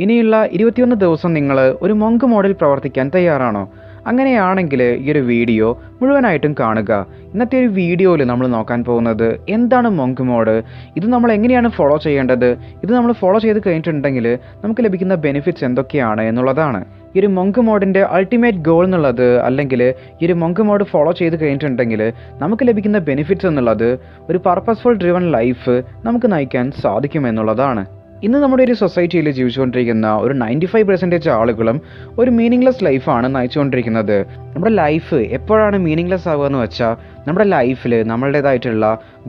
ഇനിയുള്ള 21 ദിവസം നിങ്ങൾ ഒരു മങ്ക് മോഡിൽ പ്രവർത്തിക്കാൻ തയ്യാറാണോ? അങ്ങനെയാണെങ്കിൽ ഈ ഒരു വീഡിയോ മുഴുവനായിട്ടും കാണുക. ഇന്നത്തെ ഒരു വീഡിയോയിൽ നമ്മൾ നോക്കാൻ പോകുന്നത് എന്താണ് മങ്ക് മോഡ്, ഇത് നമ്മൾ എങ്ങനെയാണ് ഫോളോ ചെയ്യേണ്ടത്, ഇത് നമ്മൾ ഫോളോ ചെയ്ത് കഴിഞ്ഞിട്ടുണ്ടെങ്കിൽ നമുക്ക് ലഭിക്കുന്ന ബെനിഫിറ്റ്സ് എന്തൊക്കെയാണ് എന്നുള്ളതാണ്. ഈ ഒരു മങ്ക് മോഡിൻ്റെ അൾട്ടിമേറ്റ് ഗോൾ എന്നുള്ളത്, അല്ലെങ്കിൽ ഈ ഒരു മങ്ക് മോഡ് ഫോളോ ചെയ്ത് കഴിഞ്ഞിട്ടുണ്ടെങ്കിൽ നമുക്ക് ലഭിക്കുന്ന ബെനിഫിറ്റ്സ് എന്നുള്ളത് ഒരു പർപ്പസ്ഫുൾ ഡ്രിവൺ ലൈഫ് നമുക്ക് നയിക്കാൻ സാധിക്കുമെന്നുള്ളതാണ്. ഇന്ന് നമ്മുടെ ഒരു സൊസൈറ്റിയിൽ ജീവിച്ചുകൊണ്ടിരിക്കുന്ന ഒരു 95% ആളുകളും ഒരു മീനിങ്ലെസ് ലൈഫാണ് നയിച്ചുകൊണ്ടിരിക്കുന്നത്. നമ്മുടെ ലൈഫ് എപ്പോഴാണ് മീനിങ്ലെസ് ആവുക എന്ന് വെച്ചാൽ നമ്മുടെ ലൈഫിൽ നമ്മളുടേതായിട്ടുള്ള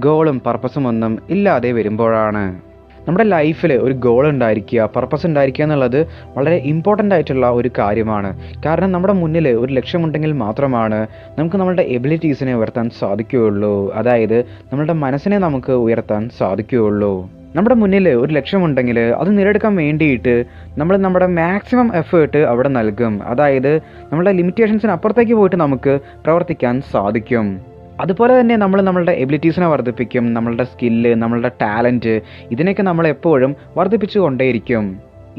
ഗോളും പർപ്പസും ഒന്നും ഇല്ലാതെ വരുമ്പോഴാണ്. നമ്മുടെ ലൈഫിൽ ഒരു ഗോൾ ഉണ്ടായിരിക്കുക, പർപ്പസ് ഉണ്ടായിരിക്കുക എന്നുള്ളത് വളരെ ഇമ്പോർട്ടൻ്റ് ആയിട്ടുള്ള ഒരു കാര്യമാണ്. കാരണം നമ്മുടെ മുന്നിൽ ഒരു ലക്ഷ്യമുണ്ടെങ്കിൽ മാത്രമാണ് നമുക്ക് നമ്മളുടെ എബിലിറ്റീസിനെ ഉയർത്താൻ സാധിക്കുകയുള്ളൂ. അതായത് നമ്മളുടെ മനസ്സിനെ നമുക്ക് ഉയർത്താൻ സാധിക്കുകയുള്ളൂ. നമ്മുടെ മുന്നിൽ ഒരു ലക്ഷ്യമുണ്ടെങ്കിൽ അത് നേടിയെടുക്കാൻ വേണ്ടിയിട്ട് നമ്മൾ നമ്മുടെ മാക്സിമം എഫേർട്ട് അവിടെ നൽകും. അതായത് നമ്മളുടെ ലിമിറ്റേഷൻസിന് അപ്പുറത്തേക്ക് പോയിട്ട് നമുക്ക് പ്രവർത്തിക്കാൻ സാധിക്കും. അതുപോലെ തന്നെ നമ്മൾ നമ്മളുടെ എബിലിറ്റീസിനെ വർദ്ധിപ്പിക്കും. നമ്മളുടെ സ്കില്ല്, നമ്മളുടെ ടാലൻറ്റ്, ഇതിനൊക്കെ നമ്മൾ എപ്പോഴും വർദ്ധിപ്പിച്ചു കൊണ്ടേയിരിക്കും.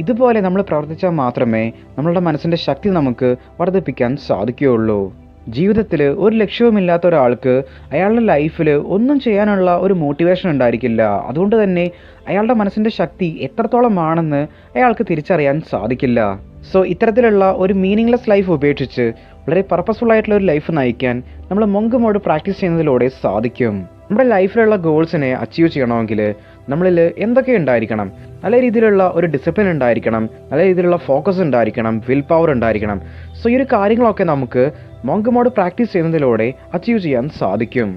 ഇതുപോലെ നമ്മൾ പ്രവർത്തിച്ചാൽ മാത്രമേ നമ്മളുടെ മനസ്സിൻ്റെ ശക്തി നമുക്ക് വർദ്ധിപ്പിക്കാൻ സാധിക്കുകയുള്ളൂ. ജീവിതത്തിൽ ഒരു ലക്ഷ്യവുമില്ലാത്ത ഒരാൾക്ക് അയാളുടെ ലൈഫിൽ ഒന്നും ചെയ്യാനുള്ള ഒരു മോട്ടിവേഷൻ ഉണ്ടായിരിക്കില്ല. അതുകൊണ്ട് തന്നെ അയാളുടെ മനസ്സിൻ്റെ ശക്തി എത്രത്തോളമാണെന്ന് അയാൾക്ക് തിരിച്ചറിയാൻ സാധിക്കില്ല. സോ ഇത്തരത്തിലുള്ള ഒരു മീനിങ്ലെസ് ലൈഫ് ഉപേക്ഷിച്ച് വളരെ പർപ്പസ്ഫുൾ ആയിട്ടുള്ള ഒരു ലൈഫ് നയിക്കാൻ നമ്മൾ മങ്ക് മോഡ് പ്രാക്ടീസ് ചെയ്യുന്നതിലൂടെ സാധിക്കും. നമ്മുടെ ലൈഫിലുള്ള ഗോൾസിനെ അച്ചീവ് ചെയ്യണമെങ്കിൽ നമ്മളിൽ എന്തൊക്കെ ഉണ്ടായിരിക്കണം? നല്ല രീതിയിലുള്ള ഒരു ഡിസിപ്ലിൻ ഉണ്ടായിരിക്കണം, നല്ല രീതിയിലുള്ള ഫോക്കസ് ഉണ്ടായിരിക്കണം, വിൽ പവർ ഉണ്ടായിരിക്കണം. സോ ഈ ഒരു കാര്യങ്ങളൊക്കെ നമുക്ക് മങ്ക് മോഡ് പ്രാക്ടീസ് ചെയ്യുന്നതിലൂടെ അച്ചീവ് ചെയ്യാൻ സാധിക്കും.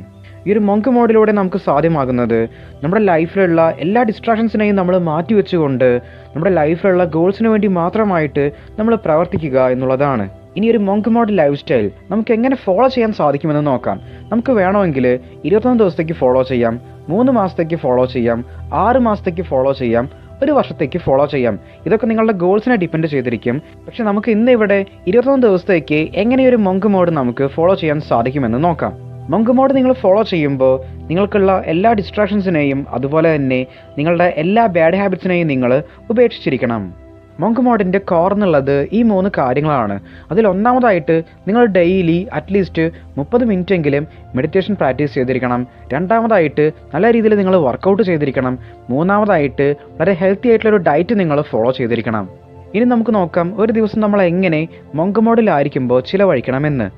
ഈ ഒരു മങ്ക് മോഡിലൂടെ നമുക്ക് സാധ്യമാകുന്നത് നമ്മുടെ ലൈഫിലുള്ള എല്ലാ ഡിസ്ട്രാക്ഷൻസിനെയും നമ്മൾ മാറ്റിവെച്ചുകൊണ്ട് നമ്മുടെ ലൈഫിലുള്ള ഗോൾസിന് വേണ്ടി മാത്രമായിട്ട് നമ്മൾ പ്രവർത്തിക്കുക എന്നുള്ളതാണ്. ഇനി ഒരു മങ്ക് മോഡ് ലൈഫ് സ്റ്റൈൽ നമുക്ക് എങ്ങനെ ഫോളോ ചെയ്യാൻ സാധിക്കുമെന്ന് നോക്കാം. നമുക്ക് വേണമെങ്കിൽ 21 ദിവസത്തേക്ക് ഫോളോ ചെയ്യാം, 3 മാസത്തേക്ക് ഫോളോ ചെയ്യാം, 6 മാസത്തേക്ക് ഫോളോ ചെയ്യാം, 1 വർഷത്തേക്ക് ഫോളോ ചെയ്യാം. ഇതൊക്കെ നിങ്ങളുടെ ഗോൾസിനെ ഡിപ്പെൻഡ് ചെയ്തിരിക്കും. പക്ഷെ നമുക്ക് ഇന്ന് ഇവിടെ 21 ദിവസത്തേക്ക് എങ്ങനെയൊരു മങ്ക് മോഡ് നമുക്ക് ഫോളോ ചെയ്യാൻ സാധിക്കുമെന്ന് നോക്കാം. മങ്ക് മോഡ് നിങ്ങൾ ഫോളോ ചെയ്യുമ്പോൾ നിങ്ങൾക്കുള്ള എല്ലാ ഡിസ്ട്രാക്ഷൻസിനെയും അതുപോലെ തന്നെ നിങ്ങളുടെ എല്ലാ ബാഡ് ഹാബിറ്റ്സിനെയും നിങ്ങൾ ഉപേക്ഷിച്ചിരിക്കണം. മങ്ക് മോഡിൻ്റെ കോർ എന്നുള്ളത് ഈ 3 കാര്യങ്ങളാണ്. അതിൽ ഒന്നാമതായിട്ട് നിങ്ങൾ ഡെയിലി അറ്റ്ലീസ്റ്റ് 30 മിനിറ്റെങ്കിലും മെഡിറ്റേഷൻ പ്രാക്ടീസ് ചെയ്തിരിക്കണം. രണ്ടാമതായിട്ട് നല്ല രീതിയിൽ നിങ്ങൾ വർക്കൗട്ട് ചെയ്തിരിക്കണം. മൂന്നാമതായിട്ട് വളരെ ഹെൽത്തി ആയിട്ടുള്ളൊരു ഡയറ്റ് നിങ്ങൾ ഫോളോ ചെയ്തിരിക്കണം. ഇനി നമുക്ക് നോക്കാം ഒരു ദിവസം നമ്മൾ എങ്ങനെ മങ്ക് മോഡിലായിരിക്കുമ്പോൾ ചിലവഴിക്കണമെന്ന്.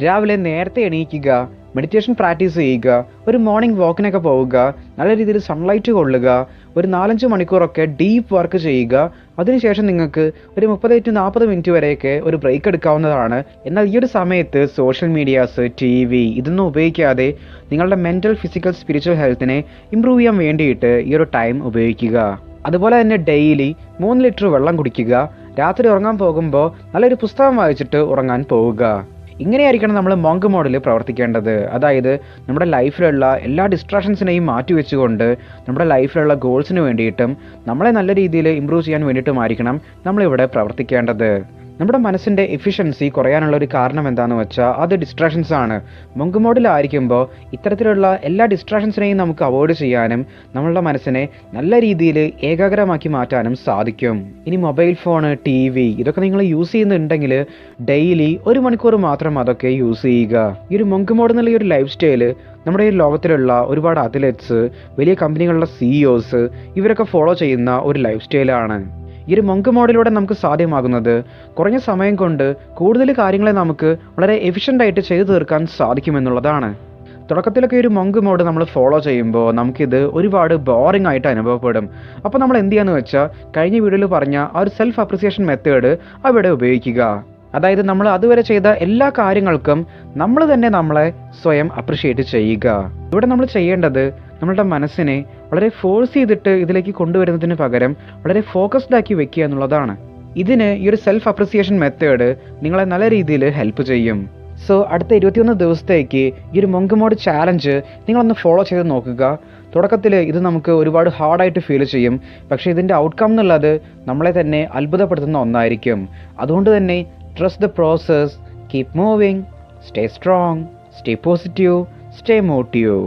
രാവിലെ നേരത്തെ എണീക്കുക, മെഡിറ്റേഷൻ പ്രാക്ടീസ് ചെയ്യുക, ഒരു മോർണിംഗ് വാക്കിനൊക്കെ പോവുക, നല്ല രീതിയിൽ സൺലൈറ്റ് കൊള്ളുക, ഒരു 4-5 മണിക്കൂറൊക്കെ ഡീപ്പ് വർക്ക് ചെയ്യുക. അതിനുശേഷം നിങ്ങൾക്ക് ഒരു 30-40 മിനിറ്റ് വരെയൊക്കെ ഒരു ബ്രേക്ക് എടുക്കാവുന്നതാണ്. എന്നാൽ ഈ ഒരു സമയത്ത് സോഷ്യൽ മീഡിയാസ്, TV ഇതൊന്നും ഉപയോഗിക്കാതെ നിങ്ങളുടെ മെൻ്റൽ, ഫിസിക്കൽ, സ്പിരിച്വൽ ഹെൽത്തിനെ ഇമ്പ്രൂവ് ചെയ്യാൻ വേണ്ടിയിട്ട് ഈ ഒരു ടൈം ഉപയോഗിക്കുക. അതുപോലെ തന്നെ ഡെയിലി 3 ലിറ്റർ വെള്ളം കുടിക്കുക. രാത്രി ഉറങ്ങാൻ പോകുമ്പോൾ നല്ലൊരു പുസ്തകം വായിച്ചിട്ട് ഉറങ്ങാൻ പോവുക. ഇങ്ങനെയായിരിക്കണം നമ്മൾ മങ്ക് മോഡിൽ പ്രവർത്തിക്കേണ്ടത്. അതായത് നമ്മുടെ ലൈഫിലുള്ള എല്ലാ ഡിസ്ട്രാക്ഷൻസിനെയും മാറ്റിവെച്ചുകൊണ്ട് നമ്മുടെ ലൈഫിലുള്ള ഗോൾസിന് വേണ്ടിയിട്ടും നമ്മളെ നല്ല രീതിയിൽ ഇമ്പ്രൂവ് ചെയ്യാൻ വേണ്ടിയിട്ടുമായിരിക്കണം നമ്മളിവിടെ പ്രവർത്തിക്കേണ്ടത്. നമ്മുടെ മനസ്സിൻ്റെ എഫിഷ്യൻസി കുറയാനുള്ള ഒരു കാരണം എന്താണെന്ന് വെച്ചാൽ അത് ഡിസ്ട്രാക്ഷൻസ് ആണ്. മങ്ക് മോഡിലായിരിക്കുമ്പോൾ ഇത്തരത്തിലുള്ള എല്ലാ ഡിസ്ട്രാക്ഷൻസിനെയും നമുക്ക് അവോയ്ഡ് ചെയ്യാനും നമ്മളുടെ മനസ്സിനെ നല്ല രീതിയിൽ ഏകാഗ്രമാക്കി മാറ്റാനും സാധിക്കും. ഇനി മൊബൈൽ ഫോണ്, TV ഇതൊക്കെ നിങ്ങൾ യൂസ് ചെയ്യുന്നുണ്ടെങ്കിൽ ഡെയിലി 1 മണിക്കൂർ മാത്രം അതൊക്കെ യൂസ് ചെയ്യുക. ഈ ഒരു മങ്ക് മോഡ് എന്നുള്ള ഈ ഒരു ലൈഫ് സ്റ്റൈല് നമ്മുടെ ഈ ലോകത്തിലുള്ള ഒരുപാട് അത്ലറ്റ്സ്, വലിയ കമ്പനികളുടെ CEOs ഇവരൊക്കെ ഫോളോ ചെയ്യുന്ന ഒരു ലൈഫ് സ്റ്റൈലാണ്. ഈ ഒരു മങ്ക് മോഡിലൂടെ നമുക്ക് സാധ്യമാകുന്നത് കുറഞ്ഞ സമയം കൊണ്ട് കൂടുതൽ കാര്യങ്ങളെ നമുക്ക് വളരെ എഫിഷ്യൻ്റായിട്ട് ചെയ്തു തീർക്കാൻ സാധിക്കുമെന്നുള്ളതാണ്. തുടക്കത്തിലൊക്കെ ഒരു മങ്ക് മോഡ് നമ്മൾ ഫോളോ ചെയ്യുമ്പോൾ നമുക്കിത് ഒരുപാട് ബോറിംഗ് ആയിട്ട് അനുഭവപ്പെടും. അപ്പോൾ നമ്മൾ എന്ത് ചെയ്യാന്ന് വെച്ചാൽ കഴിഞ്ഞ വീഡിയോയിൽ പറഞ്ഞ ആ ഒരു സെൽഫ് അപ്രിസിയേഷൻ മെത്തേഡ് അവിടെ ഉപയോഗിക്കുക. അതായത് നമ്മൾ അതുവരെ ചെയ്ത എല്ലാ കാര്യങ്ങൾക്കും നമ്മൾ തന്നെ നമ്മളെ സ്വയം അപ്രിഷിയേറ്റ് ചെയ്യുക. ഇവിടെ നമ്മൾ ചെയ്യേണ്ടത് നമ്മളുടെ മനസ്സിനെ വളരെ ഫോഴ്സ് ചെയ്തിട്ട് ഇതിലേക്ക് കൊണ്ടുവരുന്നതിന് പകരം വളരെ ഫോക്കസ്ഡ് ആക്കി വെക്കുക എന്നുള്ളതാണ്. ഇതിന് ഈ ഒരു സെൽഫ് അപ്രിസിയേഷൻ മെത്തേഡ് നിങ്ങളെ നല്ല രീതിയിൽ ഹെൽപ്പ് ചെയ്യും. സോ അടുത്ത 21 ദിവസത്തേക്ക് ഈ ഒരു മങ്ക് മോഡ് ചാലഞ്ച് നിങ്ങളൊന്ന് ഫോളോ ചെയ്ത് നോക്കുക. തുടക്കത്തിൽ ഇത് നമുക്ക് ഒരുപാട് ഹാർഡായിട്ട് ഫീൽ ചെയ്യും. പക്ഷേ ഇതിൻ്റെ ഔട്ട്കം എന്നുള്ളത് നമ്മളെ തന്നെ അത്ഭുതപ്പെടുത്തുന്ന ഒന്നായിരിക്കും. അതുകൊണ്ട് തന്നെ trust the process, keep moving, stay strong, stay positive, stay motive.